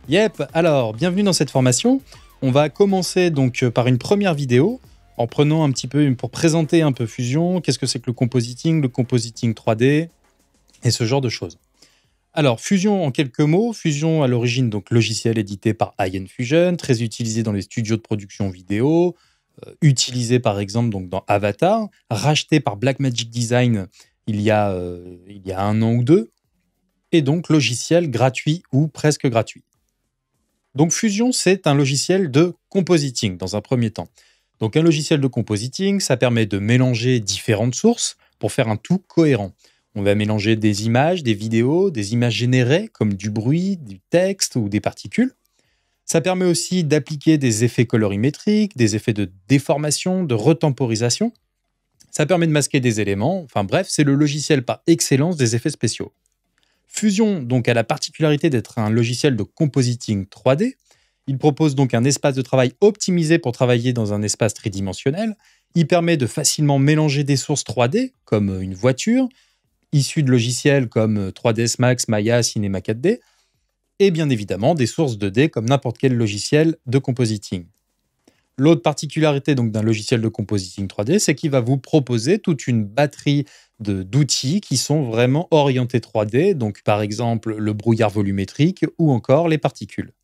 Yep, alors bienvenue dans cette formation. On va commencer donc par une première vidéo en prenant un petit peu pour présenter un peu Fusion, qu'est-ce que c'est que le compositing 3D et ce genre de choses. Alors Fusion en quelques mots, Fusion à l'origine donc logiciel édité par IN Fusion, très utilisé dans les studios de production vidéo, utilisé par exemple donc dans Avatar, racheté par Blackmagic Design il y a un an ou deux, et donc logiciel gratuit ou presque gratuit. Donc Fusion, c'est un logiciel de compositing dans un premier temps. Donc un logiciel de compositing, ça permet de mélanger différentes sources pour faire un tout cohérent. On va mélanger des images, des vidéos, des images générées comme du bruit, du texte ou des particules. Ça permet aussi d'appliquer des effets colorimétriques, des effets de déformation, de retemporisation. Ça permet de masquer des éléments. Enfin bref, c'est le logiciel par excellence des effets spéciaux. Fusion donc a la particularité d'être un logiciel de compositing 3D. Il propose donc un espace de travail optimisé pour travailler dans un espace tridimensionnel. Il permet de facilement mélanger des sources 3D, comme une voiture, issues de logiciels comme 3ds Max, Maya, Cinema 4D, et bien évidemment des sources 2D comme n'importe quel logiciel de compositing. L'autre particularité donc d'un logiciel de compositing 3D, c'est qu'il va vous proposer toute une batterie d'outils qui sont vraiment orientés 3D, donc par exemple le brouillard volumétrique ou encore les particules.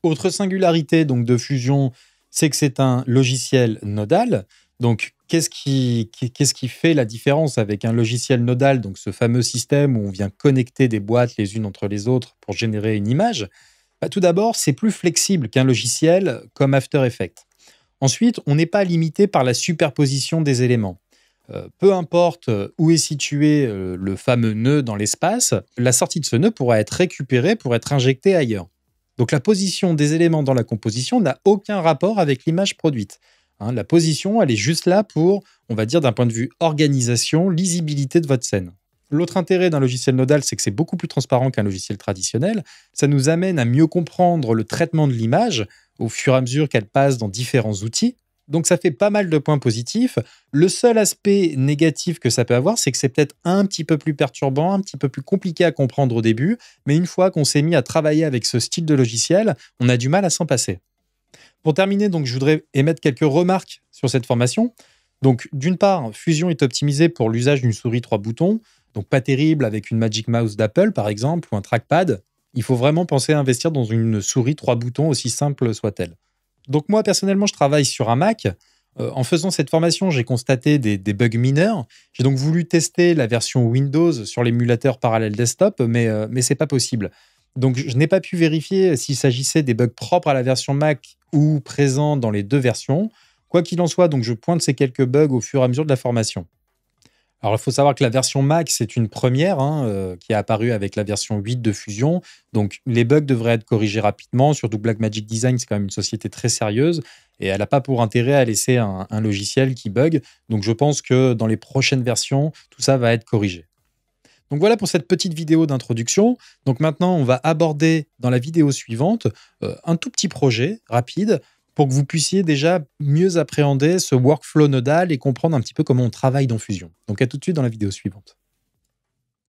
Autre singularité donc de Fusion, c'est que c'est un logiciel nodal. Donc qu'est-ce qui fait la différence avec un logiciel nodal, donc ce fameux système où on vient connecter des boîtes les unes entre les autres pour générer une image? Tout d'abord, c'est plus flexible qu'un logiciel comme After Effects. Ensuite, on n'est pas limité par la superposition des éléments. Peu importe où est situé le fameux nœud dans l'espace, la sortie de ce nœud pourra être récupérée pour être injectée ailleurs. Donc la position des éléments dans la composition n'a aucun rapport avec l'image produite. La position, elle est juste là pour, on va dire d'un point de vue organisation, lisibilité de votre scène. L'autre intérêt d'un logiciel nodal, c'est que c'est beaucoup plus transparent qu'un logiciel traditionnel. Ça nous amène à mieux comprendre le traitement de l'image au fur et à mesure qu'elle passe dans différents outils. Donc ça fait pas mal de points positifs. Le seul aspect négatif que ça peut avoir, c'est que c'est peut-être un petit peu plus perturbant, un petit peu plus compliqué à comprendre au début, mais une fois qu'on s'est mis à travailler avec ce style de logiciel, on a du mal à s'en passer. Pour terminer, donc, je voudrais émettre quelques remarques sur cette formation. Donc, d'une part, Fusion est optimisé pour l'usage d'une souris 3 boutons, donc pas terrible avec une Magic Mouse d'Apple, par exemple, ou un trackpad. Il faut vraiment penser à investir dans une souris 3 boutons, aussi simple soit-elle. Donc moi, personnellement, je travaille sur un Mac. En faisant cette formation, j'ai constaté des bugs mineurs. J'ai donc voulu tester la version Windows sur l'émulateur Parallel Desktop, mais ce n'est pas possible. Donc je n'ai pas pu vérifier s'il s'agissait des bugs propres à la version Mac ou présents dans les deux versions. Quoi qu'il en soit, donc je pointe ces quelques bugs au fur et à mesure de la formation. Alors, il faut savoir que la version Mac, c'est une première qui est apparue avec la version 8 de Fusion. Donc, les bugs devraient être corrigés rapidement. Surtout que Blackmagic Design, c'est quand même une société très sérieuse et elle n'a pas pour intérêt à laisser un logiciel qui bug. Donc, je pense que dans les prochaines versions, tout ça va être corrigé. Donc, voilà pour cette petite vidéo d'introduction. Donc, maintenant, on va aborder dans la vidéo suivante un tout petit projet rapide pour que vous puissiez déjà mieux appréhender ce workflow nodal et comprendre un petit peu comment on travaille dans Fusion. Donc à tout de suite dans la vidéo suivante.